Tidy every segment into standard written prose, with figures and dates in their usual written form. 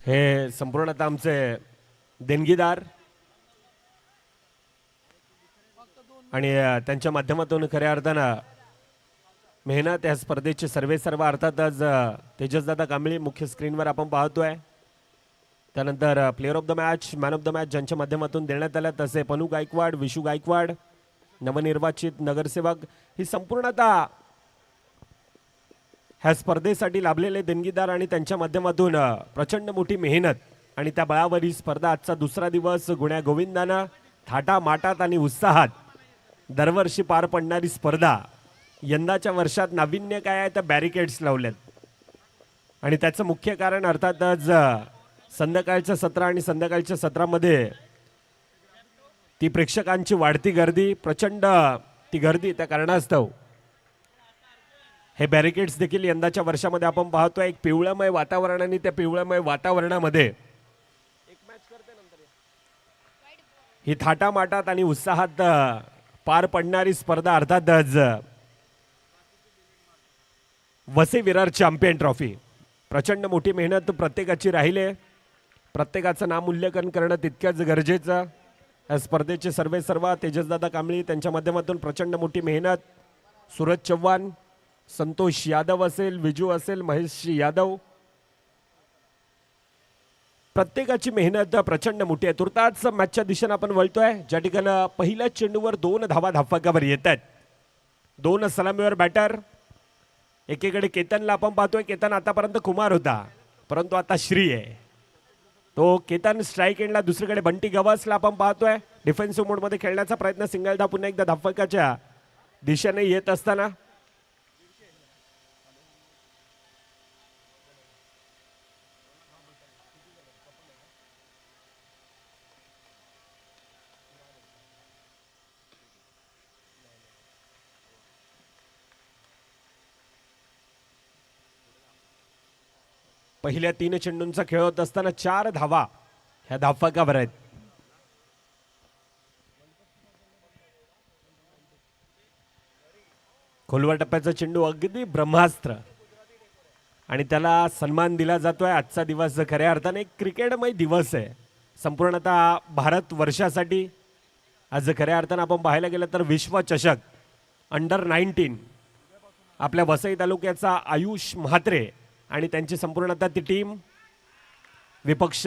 हे संपूर्णतः आमचे देणगीदार आणि त्यांच्या माध्यमातून खऱ्या अर्थानं मेहनत या स्पर्धेचे सर्व अर्थातच तेजसदादा कांबळे मुख्य स्क्रीनवर आपण पाहतोय. त्यानंतर player of the match, man of the match ज्यांच्या माध्यमातून देण्यात आल्या तसे पनू गायकवाड, विशू गायकवाड, नवनिर्वाचित नगरसेवक, ही संपूर्णतः ह्या स्पर्धेसाठी लाभलेले देणगीदार आणि त्यांच्या माध्यमातून प्रचंड मोठी मेहनत आणि त्या बळावर ही स्पर्धा आजचा दुसरा दिवस गुण्या गोविंदानं थाटामाटात आणि उत्साहात दरवर्षी पार पडणारी स्पर्धा. यंदाच्या वर्षात नाविन्य काय आहे तर बॅरिकेड्स लावलेत आणि त्याचं मुख्य कारण अर्थातच संध्याकाळचं सत्र आणि संध्याकाळच्या सत्रामध्ये ती प्रेक्षकांची वाढती गर्दी, प्रचंड ती गर्दी, त्या कारणास्तव हे बॅरिकेड्स देखील यंदाच्या वर्षामध्ये आपण पाहतोय. एक पिवळमय वातावरण आणि त्या पिवळमय वातावरणामध्ये ही थाटामाटात आणि उत्साहात पार पडणारी स्पर्धा अर्थातच वसई विरार चॅम्पियन ट्रॉफी. प्रचंड मोठी मेहनत प्रत्येकाची राहिले, प्रत्येकाचं नामूल्यकन करणं तितक्याच गरजेचं. या स्पर्धेचे सर्व तेजसदादा कांबळे त्यांच्या माध्यमातून प्रचंड मोठी मेहनत. सूरज चव्हाण, संतोष यादव असेल, विजू असेल, महेश यादव, प्रत्येकाची मेहनत प्रचंड मोठी आहे. तुर्तास मॅचच्या दिशेने आपण वळतोय, ज्या ठिकाणी पहिल्या चेंडूवर 2 धावा धाफकावर येत आहेत. 2 सलामीवर बॅटर. एकीकडे केतनला आपण पाहतोय, केतन आतापर्यंत कुमार होता परंतु आता श्री आहे. तो केतन स्ट्राईक एंडला. दुसरीकडे बंटी गवासला आपण पाहतोय डिफेन्सिव्ह मोडमध्ये खेळण्याचा प्रयत्न. सिंगलदा पुन्हा एकदा धाफकाच्या दिशेने येत असताना पहिल्या 3 चेंडूंचा खेळ होत असताना 4 धावा ह्या धाफकावर आहेत. खोलवर टप्प्याचा चेंडू अगदी ब्रह्मास्त्र आणि त्याला सन्मान दिला जातोय. आजचा दिवस खऱ्या अर्थाने एक क्रिकेटमय दिवस आहे संपूर्णतः भारत वर्षासाठी. आज खऱ्या अर्थानं आपण पाहायला गेलं तर विश्वचषक अंडर-19 आपल्या वसई तालुक्याचा आयुष म्हात्रे आणि त्यांची संपूर्णतः ती टीम, विपक्ष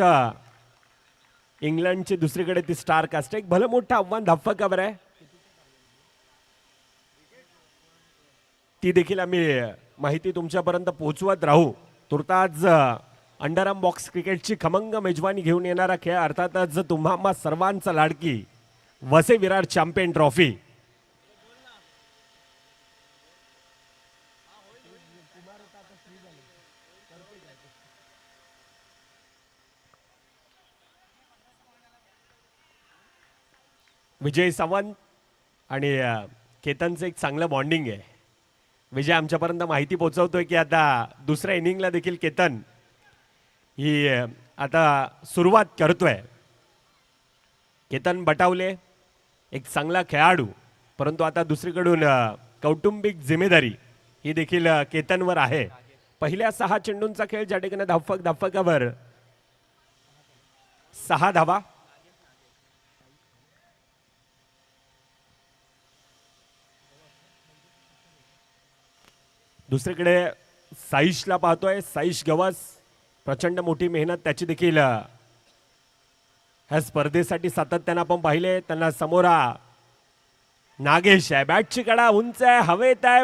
इंग्लंडची दुसरीकडे ती स्टार कास्ट. एक भलं मोठं आव्हान धाफकावर आहे. ती देखील आम्ही माहिती तुमच्यापर्यंत पोहोचवत राहू. तुर्तास अंडरआर्म बॉक्स क्रिकेटची खमंग मेजवानी घेऊन येणारा खेळ अर्थातच तुम्हा सर्वांचा लाडकी वसई विरार चॅम्पियन ट्रॉफी. विजय सावंत आणि केतनचं एक चांगलं बॉन्डिंग आहे. विजय आमच्यापर्यंत माहिती पोहोचवतोय की आता दुसऱ्या इनिंगला देखील केतन ही आता सुरुवात करतोय. केतन बटावले एक चांगला खेळाडू, परंतु आता दुसरीकडून कौटुंबिक जिम्मेदारी ही देखील केतनवर आहे. पहिल्या 6 चेंडूंचा खेळ ज्या ठिकाणी धाफकावर 6 धावा. दुसरीकडे साईशला पाहतोय, साईश गवस. प्रचंड मोठी मेहनत त्याची देखील ह्या स्पर्धेसाठी सातत्यानं आपण पाहिले. त्यांना समोरा नागेश आहे. बॅटची कडा उंच आहे, हवेत आहे,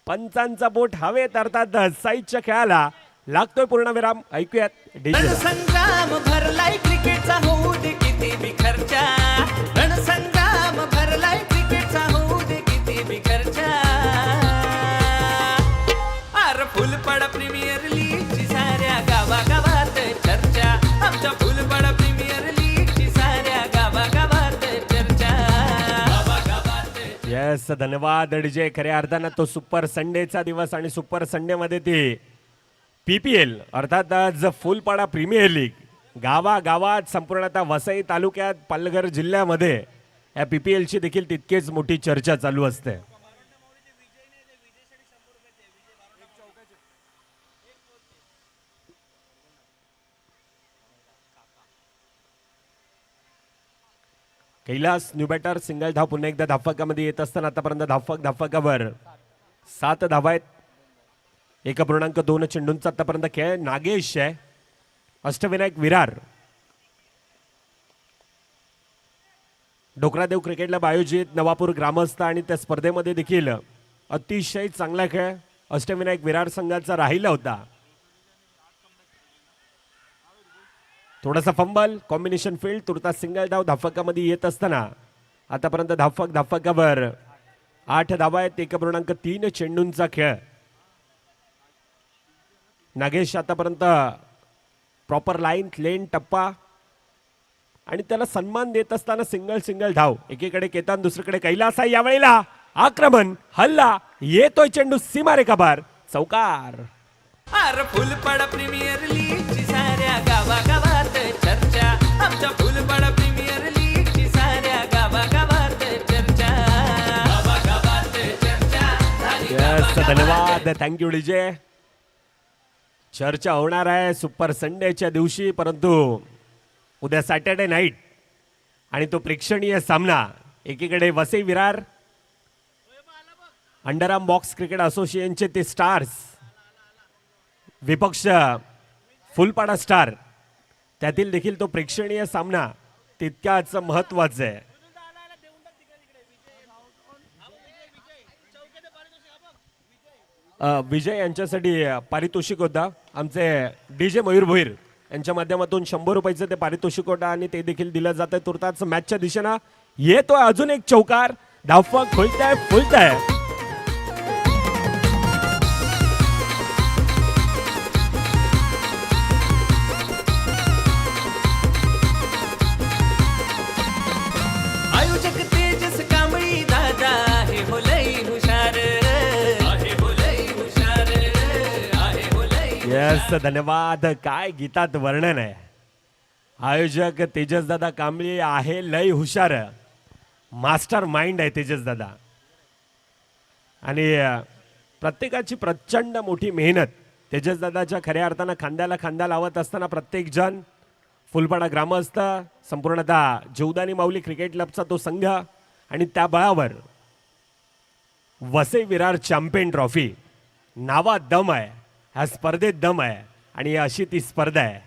पंचांचा बोट हवेत. अर्थात साईशच्या खेळाला लागतोय पूर्णविराम. ऐकूयात रणसंग्राम भरलाय क्रिकेटचा होऊ दे किती बी खर्चा. रणसंग्राम भरलाय क्रिकेटचा होऊ दे किती बी खर्चा. फुलपड प्रीमियर लीगची साऱ्या गावागावात चर्चा. आमच्या फुलपड प्रीमियर लीगची साऱ्या गावागावात चर्चा. येस, धन्यवाद डीजे. खऱ्या अर्थानं तो सुपर संडेचा दिवस आणि सुपर संडे मध्ये ती PPL अर्थातच फुलपाडा प्रीमियर लीग गावागावात संपूर्णतः वसई तालुक्यात पालघर जिल्ह्यामध्ये या PPL ची देखील तितकीच मोठी चर्चा चालू असते. कैलास न्यू बॅटर सिंगल धाव पुन्हा एकदा धावफलकामध्ये येत असताना आतापर्यंत धावफलकावर 7 धावा आहेत. 1.2 चेंडूंचा आतापर्यंत खेळ. नागेश आहे, अष्टविनायक विरार, डोकरादेव क्रिकेट क्लब आयोजित नवापूर ग्रामस्थ आणि त्या स्पर्धेमध्ये देखील अतिशय चांगला खेळ अष्टविनायक विरार संघाचा राहिला होता. थोडासा फंबल, कॉम्बिनेशन फील्ड, तुर्तास सिंगल धाव धावफलकामध्ये येत असताना आतापर्यंत धावफलकावर 8 धावा आहेत. 1.3 चेंडूंचा खेळ. नागेश आतापर्यंत प्रॉपर लाईन, लेन, टप्पा आणि त्याला सन्मान देत असताना सिंगल धाव. एकीकडे केतन, दुसरीकडे कैलास आहे. यावेळेला आक्रमण, हल्ला, येतोय चेंडू सीमारेखा बार, चौकार. अरे फुलपाडा प्रीमियर लीगची साऱ्या गावागावात चर्चा. आमच्या फुलपाडा प्रीमियर लीगची साऱ्या गावागावात चर्चा. गावागावात चर्चा झाली. Yes, धन्यवाद, थँक्यू डीजे. चर्चा होणार आहे सुपर संडेच्या दिवशी, परंतु उद्या सॅटर्डे नाईट आणि तो प्रेक्षणीय सामना. एकीकडे Vasai Virar, underarm box cricket असोसिएशनचे ते स्टार्स, विपक्ष फुलपाडा स्टार, त्यातील देखील तो प्रेक्षणीय सामना तितकाच महत्वाचा आहे. विजय यांच्यासाठी पारितोषिक होता. आमचे डीजे मयूर भोईर यांच्या माध्यमातून 100 रुपयाचं ते पारितोषिक होता आणि ते देखील दिलं जात आहे. तुर्तास मॅचच्या दिशेनं येतोय अजून एक चौकार. धावफलक फुलताय. आयोजक तेजस कांबळी दादा आहे हो लई हुशार. आहे हो लई हुशार. आहे हो लई. येस, धन्यवाद. काय गीतात वर्णन आहे. आयोजक तेजस दादा कांबळे आहे लय हुशार, मास्टर माइंड आहे तेजस दादा. आणि प्रत्येकाची प्रचंड मोठी मेहनत. तेजस दादाच्या खऱ्या अर्थानं खांद्याला खांदा लावत असताना प्रत्येक जण, फुलपाडा ग्रामस्थ, संपूर्णतः जीवदानी माऊली क्रिकेट क्लबचा तो संघ आणि त्या बळावर वसई विरार चॅम्पियन ट्रॉफी. नावात दम आहे, ह्या स्पर्धेत दम आहे आणि अशी ती स्पर्धा आहे.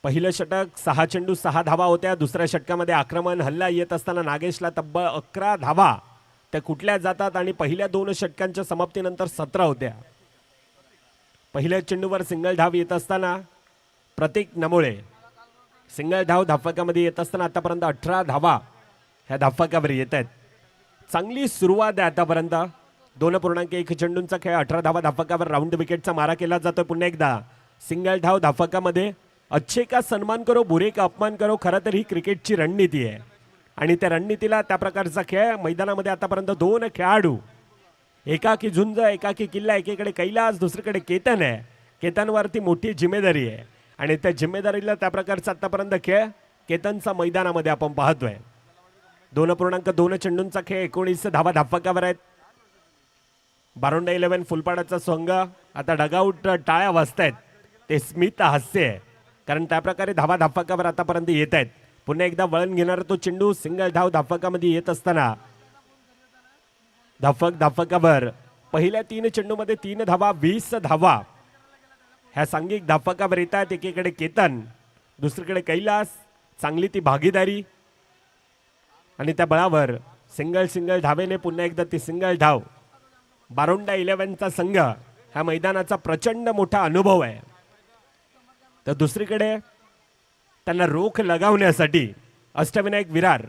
पहिलं षटक 6 चेंडू 6 धावा होत्या. दुसऱ्या षटकामध्ये आक्रमण, हल्ला येत असताना नागेशला तब्बल 11 धावा त्या कुठल्या जातात आणि पहिल्या 2 षटकांच्या समाप्तीनंतर 17 होत्या. पहिल्या चेंडूवर सिंगल धाव येत असताना प्रतीक नमोळे सिंगल धाव धावफलकामध्ये येत असताना आतापर्यंत 18 धावा ह्या धावफलकावर येत आहेत. चांगली सुरुवात आहे आतापर्यंत. 2.1 चेंडूंचा खेळ, 18 धावा धावफलकावर. राऊंड विकेटचा मारा केला जातोय. पुन्हा एकदा सिंगल धाव धावफलकामध्ये. अच्छे का सन्मान करो, बुरे का अपमान करो, खरं तर ही क्रिकेटची रणनीती आहे आणि त्या रणनीतीला त्या प्रकारचा खेळ. मैदानामध्ये आतापर्यंत 2 खेळाडू, एकाकी झुंज, एकाकी किल्ला. एकीकडे कैलास, दुसरीकडे केतन आहे. केतनवरती मोठी जिम्मेदारी आहे आणि त्या जिम्मेदारीला त्या प्रकारचा आतापर्यंत खेळ केतनचा मैदानामध्ये आपण पाहतोय. 2.2 चेंडूंचा खेळ, 19 धावा धावफलकावर आहेत. बारोंडा 11 फुलपाडाचा संघ आता डगआउट टाळ्या वाजतायत. ते स्मित हास्य आहे कारण त्या प्रकारे धावा धावफलकावर आतापर्यंत येत आहेत. पुन्हा एकदा वळण घेणारा तो चेंडू सिंगल धाव धावफलकामध्ये येत असताना धावफलकावर पहिल्या 3 चेंडूमध्ये 3 धावा, 20 धावा ह्या सांघिक धावफलकावर येतात. एकीकडे केतन, दुसरीकडे कैलास. चांगली ती भागीदारी आणि त्या बळावर सिंगल धावेने पुन्हा एकदा ती सिंगल धाव. बारोंडा 11चा संघ ह्या मैदानाचा प्रचंड मोठा अनुभव आहे. तर दुसरीकडे त्यांना रोख लगावण्यासाठी अष्टविनायक विरार,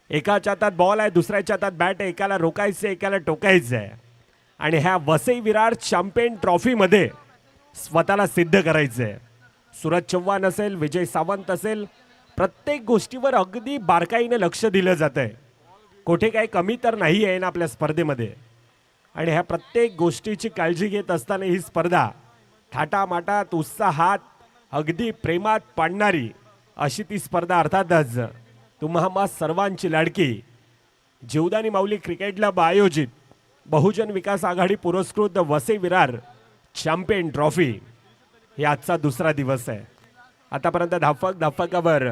एकाच्या हातात बॉल आहे, दुसऱ्याच्या हातात बॅट आहे. एकाला रोखायचं, एकाला टोकायचं आहे आणि ह्या वसई विरार चॅम्पियन ट्रॉफीमध्ये स्वतःला सिद्ध करायचं आहे. सूरज चव्हाण असेल, विजय सावंत असेल, प्रत्येक गोष्टीवर अगदी बारकाईने लक्ष दिलं जात आहे. कुठे काही कमी तर नाही आहे ना आपल्या स्पर्धेमध्ये. आणि ह्या प्रत्येक गोष्टीची काळजी घेत असताना ही स्पर्धा थाटामाटात, उत्साहात, अगदी प्रेमात पाडणारी अशी ती स्पर्धा. अर्थातच तुम्हा सर्वांची लाडकी जीवदानी माऊली क्रिकेट क्लब आयोजित बहुजन विकास आघाडी पुरस्कृत वसई विरार चॅम्पियन ट्रॉफी ही आजचा दुसरा दिवस आहे. आतापर्यंत धावफलकावर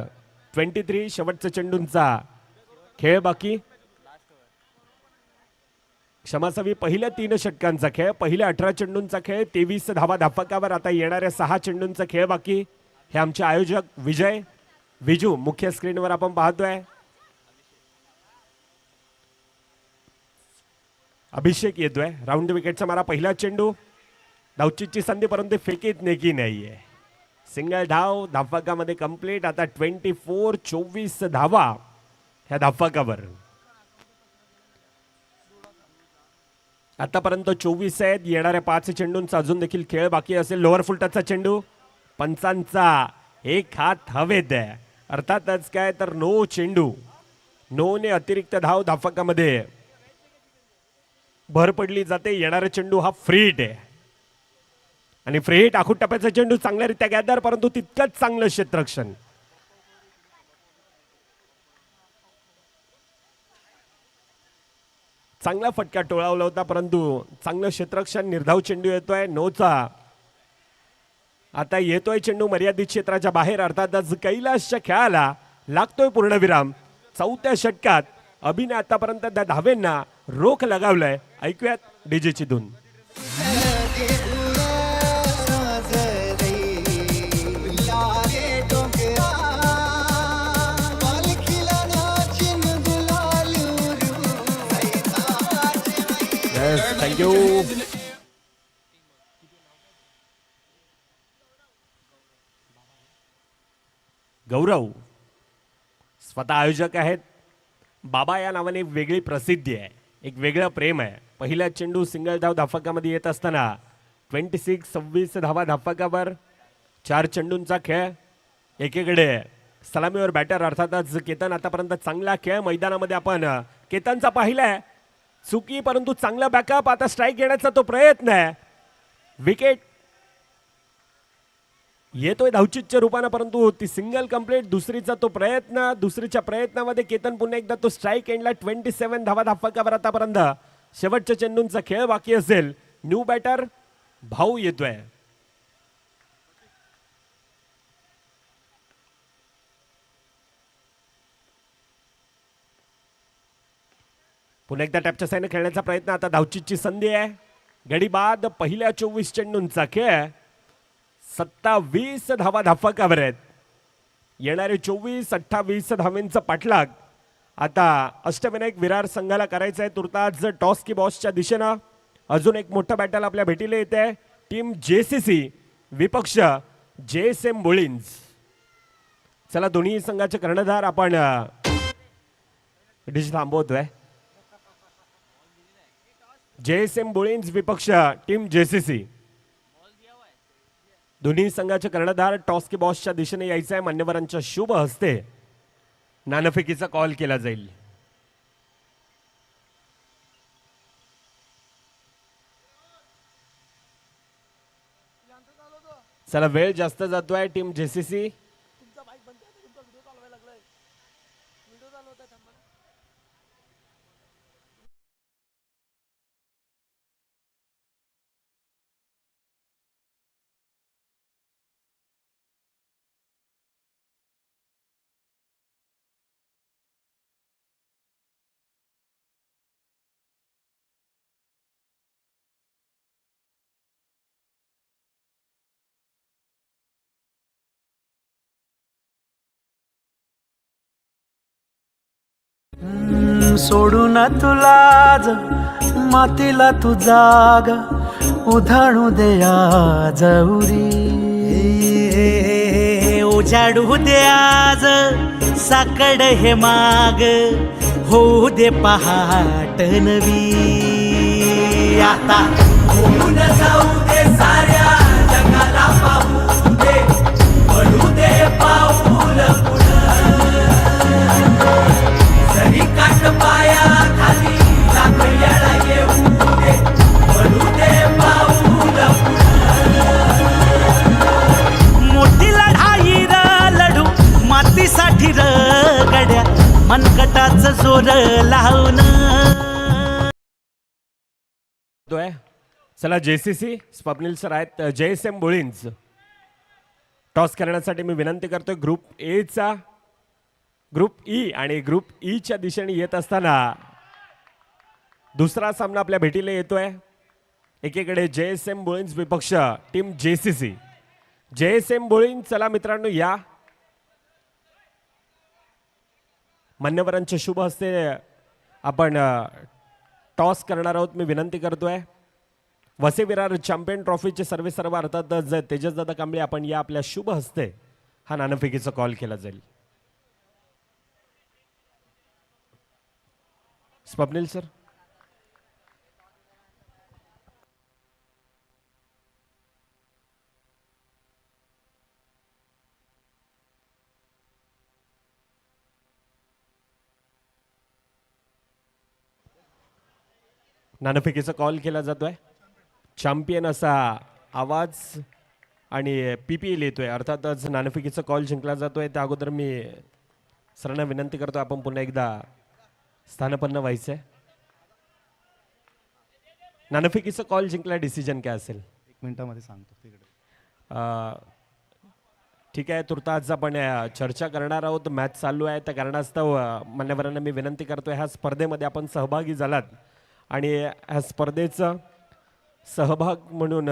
23 शेवटचा चेंडूंचा खेळ बाकी. क्षमासावी पहिल्या 3 षटकांचा खेळ, पहिल्या 18 चेंडूंचा खेळ, 23 धावा धापकावर. आता येणाऱ्या 6 चेंडूंचा खेळ बाकी. हे आमचे आयोजक विजय विजू मुख्य स्क्रीनवर आपण पाहतोय. अभिषेक येतोय. राऊंड विकेटचा मारा, पहिला चेंडू, धावचीची संधी परंतु फेकीत नेकी नाहीये. सिंगल धाव धापकामध्ये कंप्लीट. आता 24 धावा ह्या धापकावर. आतापर्यंत 24 आहेत. येणाऱ्या 5 चेंडूंचा अजून देखील खेळ बाकी असेल. लोअर फुलटचा चेंडू, पंचांचा एक हात हवेत आहे. अर्थातच काय तर नो चेंडू, नो ने अतिरिक्त धाव धापकामध्ये भर पडली जाते. येणारा चेंडू हा फ्री हिट आहे आणि फ्री हिट आखूट टप्प्याचा चेंडू चांगल्यारीत्या गॅदर, परंतु तितकंच चांगलं क्षेत्ररक्षण. चांगला फटका टोळावला होता परंतु चांगलं क्षेत्ररक्षण. निर्धाव चेंडू येतोय नोचा. आता येतोय चेंडू मर्यादित क्षेत्राच्या बाहेर. अर्थातच कैलासच्या खेळाला लागतोय पूर्णविराम. 4थ्या षटकात अभिने आतापर्यंत त्या धावेंना रोख लगावलाय. ऐकूयात डीजेची धून. थँक्यू. गौरव स्वतः आयोजक आहेत. बाबा या नावाने एक वेगळी प्रसिद्धी आहे, एक वेगळं प्रेम आहे. पहिला चेंडू सिंगल धाव धापकामध्ये येत असताना 26 धावा धापकावर. 4 चेंडूंचा खेळ. एकीकडे सलामीवर बॅटर अर्थातच केतन. आतापर्यंत चांगला खेळ मैदानामध्ये आपण केतनचा पाहिलाय. चुकी परंतु चांगला बॅकअप. आता स्ट्राईक घेण्याचा तो प्रयत्न आहे. विकेट येतोय धावचीच्या रूपाने परंतु ती सिंगल कंप्लीट. दुसरीचा तो प्रयत्न, दुसरीच्या प्रयत्नामध्ये केतन पुन्हा एकदा तो स्ट्राईक एंडला. 27 धावा धापकावर आतापर्यंत. शेवटच्या चेंडूंचा खेळ बाकी असेल. न्यू बॅटर भाऊ येतोय. पुन्हा एकदा टॅपच्या साईने खेळण्याचा प्रयत्न. आता धावचीची संधी आहे. गडी बाद पहिल्या 24 चेंडूंचा खेळ. 27 धावा धापकावर आहेत. येणारे 24-28 धावेंचा पाठलाग आता अष्टविनायक विरार संघाला करायचा आहे. तुर्तास टॉस की बॉसच्या दिशेनं अजून एक मोठं बॅटल आपल्या भेटीला येते. टीम JCC विपक्ष JSM बुलिन्स. चला दोन्ही संघाचे कर्णधार आपण डिश थांबवतोय. JSM बुलिन्स विपक्ष टीम JCC. दोन्ही संघाचे कर्णधार टॉस की बॉसच्या दिशेने यायचं आहे. मान्यवरांच्या शुभ हस्ते नाणेफेकीचा कॉल केला जाईल. चला वेळ जास्त जातोय. टीम JCC सोडून तुला मातीला तू जाग उधाणू दे आज उरी. उजाडू दे आज साकड हे माग होऊ दे पहाट नवी. आता होऊन जाऊ दे साऱ्या जगाला पाहू दे. पडू दे पाऊल पुढं. जरी काट पाया खाली लाख येळा येऊ दे. पडू दे पाऊल मोठी लढाई र लढू मातीसाठी र गड्या मनकटाच जोर लावून. चला JCC स्वप्नील सर आहेत. JSM बुलिन्स टॉस करण्यासाठी मी विनंती करतोय. ग्रुप A चा ग्रुप ई आणि ग्रुप ई च्या दिशेने येत असताना दुसरा सामना आपल्या भेटीला येतोय. एकीकडे JSM बुळींज विपक्ष टीम JCC. JSM बुळींज, चला मित्रांनो या. मान्यवरांच्या शुभ हस्ते आपण टॉस करणार आहोत. मी विनंती करतोय वसई विरार चॅम्पियन ट्रॉफीचे सर्व अर्थातच तेजसदादा कांबळे, आपण या आपल्या शुभ हस्ते हा नाणेफेकीचा कॉल केला जाईल. स्वप्नील सर. नाणेफेकीचा कॉल केला जातोय. चॅम्पियन असा आवाज आणि PPL येतोय. अर्थातच नाणेफेकीचा कॉल जिंकला जातोय. त्या अगोदर मी सरांना विनंती करतो आपण पुन्हा एकदा स्थानपन्न व्हायचंय. नाणेफेकीचा कॉल जिंकला, डिसिजन काय असेल? 1 मिनिटामध्ये सांगतो तिकडे. ठीक आहे, तुर्तास आपण चर्चा करणार आहोत. मॅच चालू आहे, त्या कारणास्तव मान्यवरांना मी विनंती करतोय ह्या स्पर्धेमध्ये आपण सहभागी झालात आणि ह्या स्पर्धेचा सहभाग म्हणून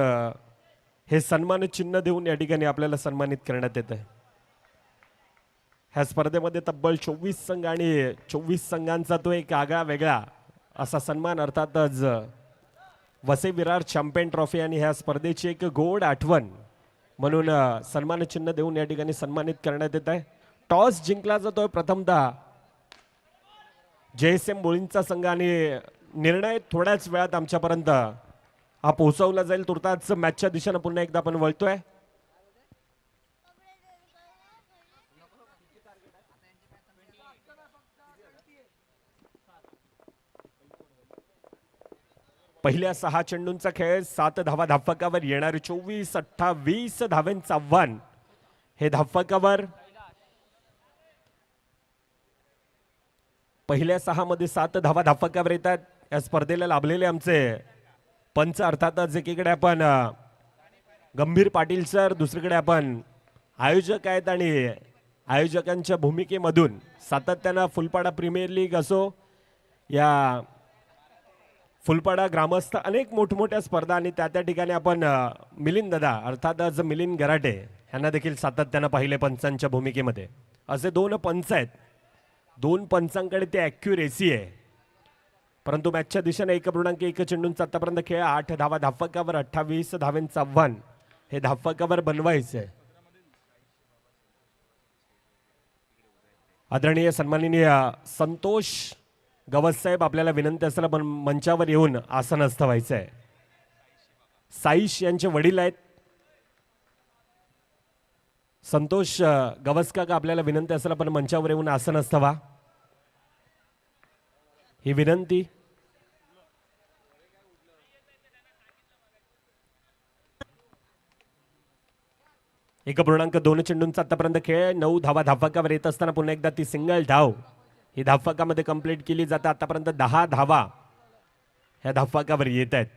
हे सन्मान चिन्ह देऊन या ठिकाणी आपल्याला सन्मानित करण्यात येत आहे. ह्या स्पर्धेमध्ये तब्बल 24 संघ आणि 24 संघांचा तो एक आगळा वेगळा असा सन्मान, अर्थातच वसई विरार चॅम्पियन ट्रॉफी आणि ह्या स्पर्धेची एक गोड आठवण म्हणून सन्मान चिन्ह देऊन या ठिकाणी सन्मानित करण्यात येत आहे. टॉस जिंकला जातोय प्रथमतः JSM बोळींचा संघ आणि निर्णय थोड्याच वेळात आमच्यापर्यंत हा पोहोचवला जाईल. तुर्तास मॅचच्या दिशेनं पुन्हा एकदा आपण वळतोय. पहिल्या 6 चेंडूंचा खेळ, 7 धावा धावफलकावर, येणारे 24-28 धावांचं आव्हान हे धावफलकावर. पहिल्या 6 मध्ये 7 धावा धावफलकावर येतात. या स्पर्धेला लाभलेले आमचे पंच, अर्थातच एकीकडे आपण गंभीर पाटील सर, दुसरीकडे आपण आयोजक आहेत आणि आयोजकांच्या भूमिकेमधून सातत्यानं फुलपाडा प्रीमियर लीग असो, या फुलपाडा ग्रामस्थ अनेक मोठमोठ्या स्पर्धा आणि त्या ठिकाणी आपण मिलिंद दादा अर्थातच मिलिंद गराटे यांना देखील सातत्यानं पाहिले पंचांच्या भूमिकेमध्ये. असे 2 पंच आहेत. 2 पंचांकडे ते ॲक्युरेसी आहे. परंतु मॅचच्या दिशेने 1.1 चेंडूंचा आतापर्यंत खेळ, 8 धावा धावफलकावर, 28 धावांचं आव्हान हे धावफलकावर बनवायचे. आदरणीय सन्माननीय संतोष गवस साहेब, आपल्याला विनंती असेल पण मंचावर येऊन आसनस्थ व्हायचंय. साईश यांचे वडील आहेत संतोष गवस काका, आपल्याला विनंती असेल पण मंचावर येऊन आसनस्थ व्हा, ही विनंती. एक 1.2 चेंडूंचा आतापर्यंत खेळ, 9 धावा धावफलकावर येत असताना पुन्हा एकदा ती सिंगल धाव ही धावफलकामध्ये कंप्लीट केली जाते. आतापर्यंत 10 धावा ह्या धावफलकावर येत आहेत.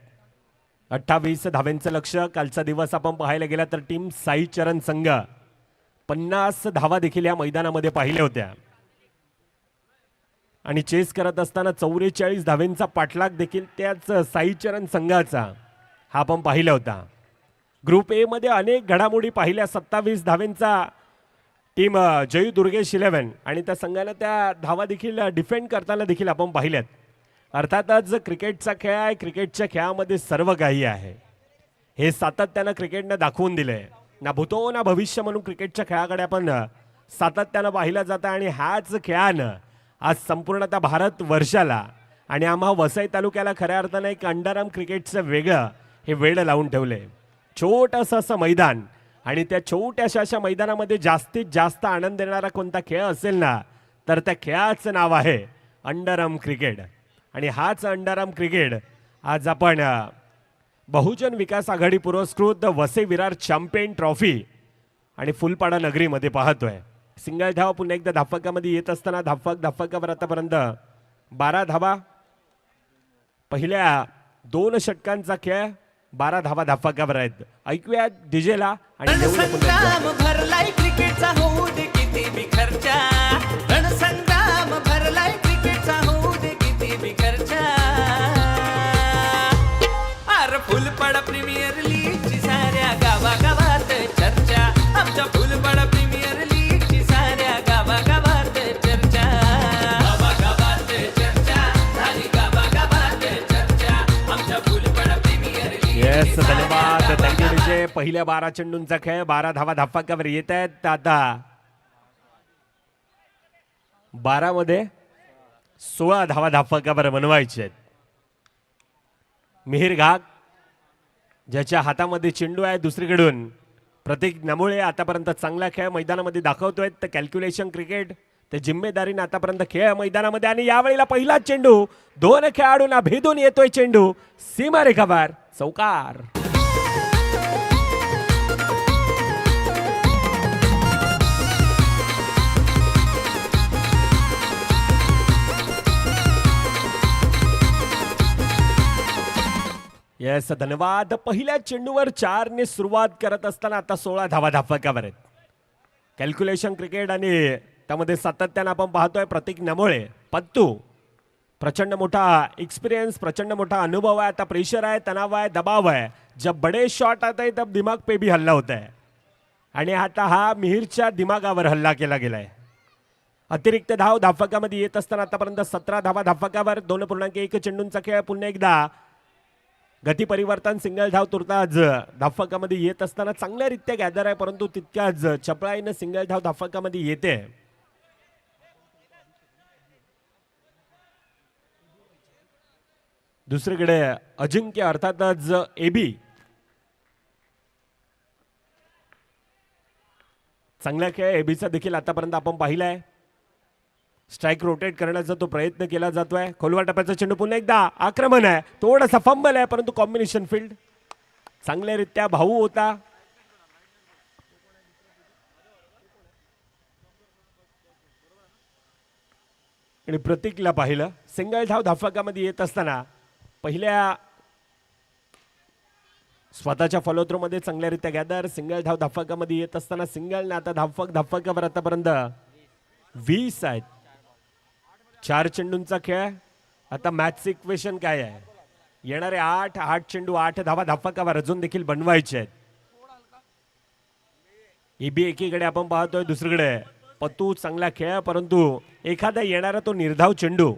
28 धाव्यांचं लक्ष. कालचा दिवस आपण पाहायला गेला तर टीम साई चरण संघ 50 धावा देखील या मैदानामध्ये पाहिल्या होत्या आणि चेस करत असताना 44 धाव्यांचा पाठलाग देखील त्याच साई चरण संघाचा हा आपण पाहिला होता. ग्रुप ए मध्ये अनेक घडामोडी पाहिल्या. 27 धाव्यांचा टीम जयू दुर्गेश 11 आणि त्या संघाला त्या धावा देखील डिफेंड करताना देखील आपण पाहिल्यात. अर्थातच क्रिकेटचा खेळ आहे, क्रिकेटच्या खेळामध्ये सर्व काही आहे हे सातत्यानं क्रिकेटनं दाखवून दिलंय. ना भूतो ना भविष्य म्हणून क्रिकेटच्या खेळाकडे आपण सातत्यानं पाहिलं जातं आणि ह्याच खेळानं आज संपूर्णतः भारत वर्षाला आणि आम्हा वसई तालुक्याला खऱ्या अर्थानं एक अंडरआर्म क्रिकेटचं वेगळं हे वेळ लावून ठेवलंय. छोटंसं असं मैदान आणि त्या छोट्याशा अशा मैदानामध्ये जास्तीत जास्त आनंद देणारा कोणता खेळ असेल ना तर त्या खेळाचं नाव आहे अंडरआर्म क्रिकेट. आणि हाच अंडरआर्म क्रिकेट आज आपण बहुजन विकास आघाडी पुरस्कृत वसई विरार चॅम्पियन ट्रॉफी आणि फुलपाडा नगरीमध्ये पाहतोय. सिंगल धाव पुन्हा एकदा धावफलकामध्ये येत असताना धावफलकावर आतापर्यंत 12 धावा. पहिल्या 2 षटकांचा खेळ, 12 धावा धावफलकावर आहेत. ऐकूया डीजेला आणि रणसंग्राम भरलाय क्रिकेटचा, होऊ दे किती बी खर्चा. पहिल्या 12 चेंडूंचा खेळ, 12 धावा धाफाक्यावर येत आहेत. आता 12 मध्ये 16 धावा धाफाक्यावर बनवायचे आहेत. मिहिर घाग ज्याच्या हातामध्ये चेंडू आहे, दुसरीकडून प्रतीक नमुळे आतापर्यंत चांगला खेळ मैदानामध्ये दाखवतोय. तर कॅल्क्युलेशन क्रिकेट ते जिम्मेदारीने आतापर्यंत खेळ मैदानामध्ये, आणि यावेळेला पहिला चेंडू 2 खेळाडूंना भेदून येतोय. चेंडू सीमारेखावर चौकार. येस, धन्यवाद. पहिल्या चेंडूवर 4 ने सुरुवात करत असताना आता 16 धावा धाफाक्यावर आहेत. कॅल्क्युलेशन क्रिकेट आणि त्यामध्ये सातत्यानं आपण पाहतोय प्रतीक नमोळे, पत्तू. प्रचंड मोठा एक्सपिरियन्स, प्रचंड मोठा अनुभव आहे. आता प्रेशर आहे, तणाव आहे, दबाव आहे. जब बडे शॉट आते हैं तब दिमाग पे भी हल्ला होता है, आणि आता हा मिहिरच्या दिमागावर हल्ला केला गेलाय. अतिरिक्त धाव धाफाक्यामध्ये येत असताना आतापर्यंत 17 धावा धाफाक्यावर. 2.1 चेंडूंचा खेळ. पुन्हा एकदा गती परिवर्तन, सिंगल धाव तुर्तास धाफाक्यामध्ये येत असताना चांगल्यारीत्या गॅदर आहे, परंतु तितक्याच चपळाईनं सिंगल धाव धाफाक्यामध्ये येते. दुसरीकडे अजिंक्य अर्थातच एबी चांगला खेळ एबीचा देखील आतापर्यंत आपण पाहिलाय. स्ट्राइक रोटेट करण्याचा तो प्रयत्न केला जातोय. खोलवा टप्प्याचा चेंडू पुन्हा एकदा आक्रमण आहे, थोडासा फंबल आहे, परंतु कॉम्बिनेशन फील्ड चांगल्यारीत्या भाऊ होता. आणि प्रतीकला पाहिलं सिंगल धाव धाफाक्यामध्ये येत असताना पहिल्या स्वतःच्या फॉलोथ्रो मध्ये चांगल्यारीत्या गॅदर. सिंगल धाव धाफाक्यामध्ये येत असताना सिंगल ने आता धाफाक्यावर आतापर्यंत 20 आहेत. 4 चेंडूंचा खेळ. आता मॅच इक्वेशन काय आहे? येणारे 8 चेंडू 8 धावा धाफाक्यावर अजून देखील बनवायचे आहेत. एबी एकीकडे आपण पाहतोय, दुसरीकडे पत्तू चांगला खेळ, परंतु एखादा येणारा तो निर्धाव चेंडू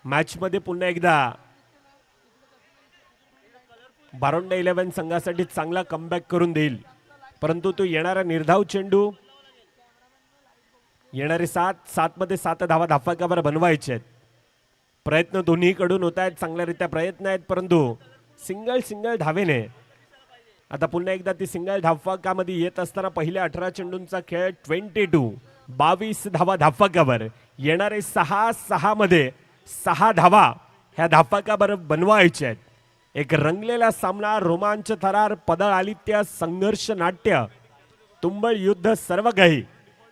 मॅच मध्ये पुन्हा एकदा बारोंडा 11 संघासाठी चांगला कमबॅक करून देईल. परंतु तो येणारा निर्धाव चेंडू येणारे 7 मध्ये 7 धावा धाफाक्यावर बनवायचे आहेत. प्रयत्न दोन्हीकडून होत आहेत, चांगल्यारीत्या प्रयत्न आहेत, परंतु सिंगल धावेने आता पुन्हा एकदा ती सिंगल धाफाक्यामध्ये येत असताना पहिल्या 18 चेंडूंचा खेळ 22 धावा धाफाक्यावर. येणारे 6 मध्ये 6 धावा ह्या धाफाक्यावर बनवायचे आहेत. एक रंगलेला सामना, रोमांच थरार, पदळ आलित्य, संघर्ष नाट्य, तुंबळ युद्ध, सर्व काही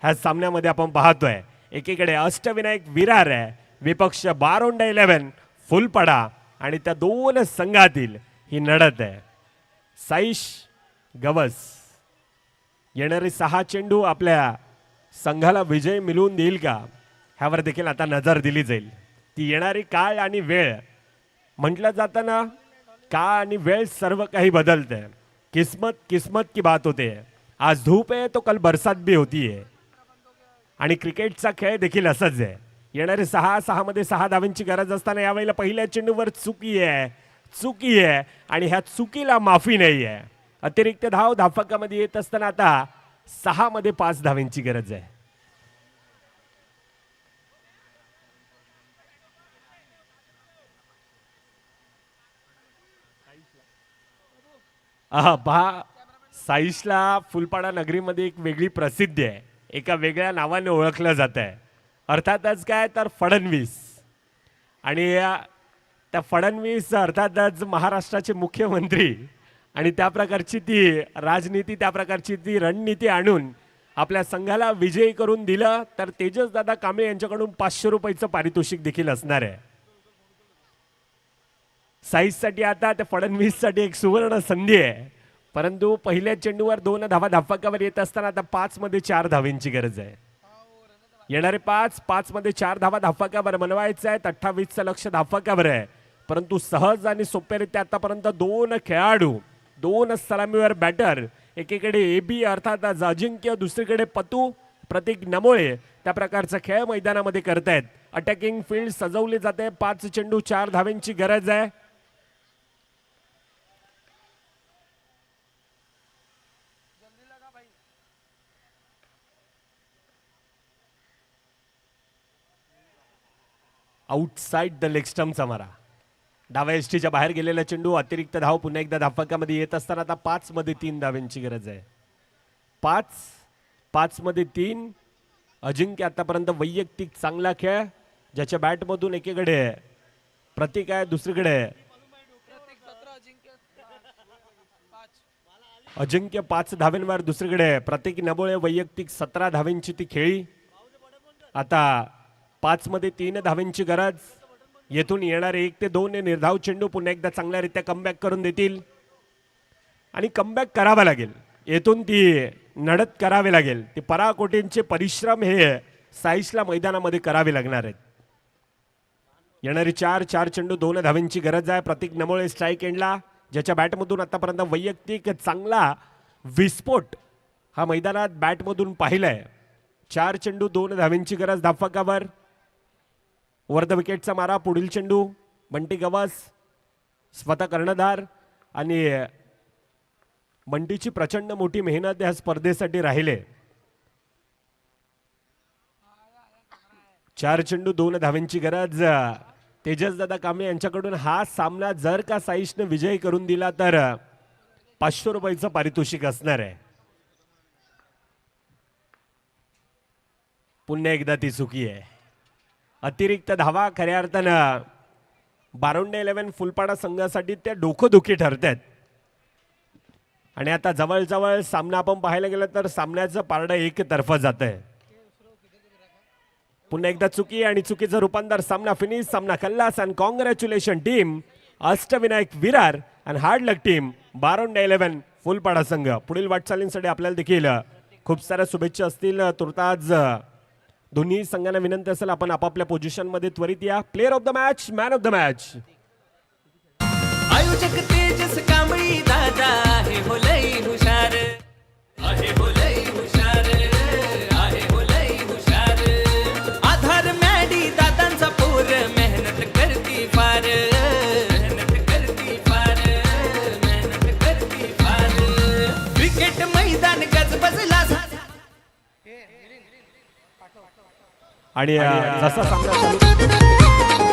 ह्या सामन्यामध्ये आपण पाहतोय. एकीकडे अष्टविनायक विरार आहे, विपक्ष बारोंडा 11 फुलपडा, आणि त्या दोन संघातील ही लढत आहे. साईश गवस येणारे 6 चेंडू आपल्या संघाला विजय मिळवून देईल का, ह्यावर देखील आता नजर दिली जाईल. ती येणारी काळ आणि वेळ, म्हटलं जातं ना, काळ आणि वेळ सर्व काही बदलते. किस्मत की बात होते. आज धूप है तो कल बरसात भी होती है, आणि क्रिकेटचा खेळ देखील असंच आहे. येणारे 6 मध्ये 6 धावांची गरज असताना यावेळेला पहिल्या चेंडूवर चुकी आहे, आणि ह्या चुकीला माफी नाही आहे. अतिरिक्त धाव धाफाक्यामध्ये येत असताना आता 6 मध्ये 5 धावांची गरज आहे. पहा, साईशला फुलपाडा नगरीमध्ये एक वेगळी प्रसिद्धी आहे, एका वेगळ्या नावाने ओळखलं जात आहे. अर्थातच काय तर फडणवीस, आणि त्या फडणवीस अर्थातच महाराष्ट्राचे मुख्यमंत्री, आणि त्या प्रकारची ती राजनीती, त्या प्रकारची ती रणनीती आणून आपल्या संघाला विजयी करून दिलं. तर तेजस दादा कांबळे यांच्याकडून 500 रुपयाचं पारितोषिक देखील असणार आहे. साईजसाठी आता त्या फडणवीससाठी एक सुवर्ण संधी आहे, परंतु पहिल्या चेंडूवर 2 धावा धाफाक्यावर येत असताना आता 5 मध्ये 4 धावांची गरज आहे. येणारे 5 मध्ये 4 धावा धाफाक्यावर बनवायचे आहेत. 28चं लक्ष धाफाक्यावर आहे, परंतु सहज आणि सोप्यारीत्या आतापर्यंत 2 खेळाडू, 2 सलामीवर बॅटर, एकीकडे एबी अर्थात अजिंक्य, दुसरीकडे पतू प्रतीक नमोळे, त्या प्रकारचा खेळ मैदानामध्ये करतायत. अटॅकिंग फील्ड सजवली जाते. 5 चेंडू 4 धावांची गरज आहे. आउटसाइड द लेग स्टम्पचा मारा. डाव्या एसटीच्या बाहेर गेलेला चेंडू अतिरिक्त धाव पुन्हा एकदा धावफलकामध्ये येत असताना आता 5 मध्ये 3 धावांची गरज आहे. 5 मध्ये 3. अजिंक्य आतापर्यंत वैयक्तिक चांगला खेळ, ज्याच्या बॅटमधून एकीकडे प्रतीक आहे, दुसरीकडे अजिंक्य 5 धावेंवर, दुसरीकडे प्रतीक नबोळे वैयक्तिक 17 धावेंची ती खेळी. आता 5 मध्ये 3 धावेंची गरज. येथून येणारे 1 ते 2 निर्धाव चेंडू पुन्हा एकदा चांगल्यारीत्या कमबॅक करून देतील आणि कमबॅक करावा लागेल. येथून ती लढत करावी लागेल. ती पराकोटींचे परिश्रम हे साईशला मैदानामध्ये करावे लागणार आहेत. येणारी 4 चेंडू 2 धावेंची गरज आहे. प्रतीक नमोळे स्ट्राईक एंडला, ज्याच्या बॅटमधून आतापर्यंत वैयक्तिक चांगला विस्फोट हा मैदानात बॅटमधून पाहिलाय. 4 चेंडू 2 धावेंची गरज धावफलकावर. वर द विकेटचा मारा. पुढील चेंडू बंटी गवस स्वतः कर्णधार आणि बंटीची प्रचंड मोठी मेहनत या स्पर्धेसाठी राहिले. 4 चेंडू 2 धावेंची गरज. तेजस दादा कांबळे यांच्याकडून हा सामना जर का साईशने विजयी करून दिला तर 500 रुपयाचं पारितोषिक असणार आहे. पुन्हा एकदा ती चुकी आहे. अतिरिक्त धावा खऱ्या अर्थानं बारोंडे 11 फुलपाडा संघासाठी त्या डोकोदुखी ठरतात. आणि आता जवळजवळ सामना आपण पाहायला गेलं तर सामन्याचं पारडं एकतर्फा जात आहे. पुन्हा एकदा चुकी आणि चुकीचं रूपांतर. सामना फिनिश, सामना खल्लास. And congratulation team Ashtavinayak Virar and hard luck team Baronde 11 Phulpada संघ. पुढील वाटचालींसाठी आपल्याला देखील खूप साऱ्या शुभेच्छा असतील. तुर्तास दोन्ही संघांना विनंती असेल आपण आपापल्या पोझिशन मध्ये त्वरित या. Player of the match, man of the match. आयोजक तेजस कांबळी दादा आहे हो लई हुशार, आहे हो लई हुशार, आहे हो लई हुशार. आधार मॅडी दादांचा पोर मेहनत करती फार, मेहनत करती फार, मेहनत करती फार. क्रिकेट मैदान गजबजला आणि जसा सामना चालू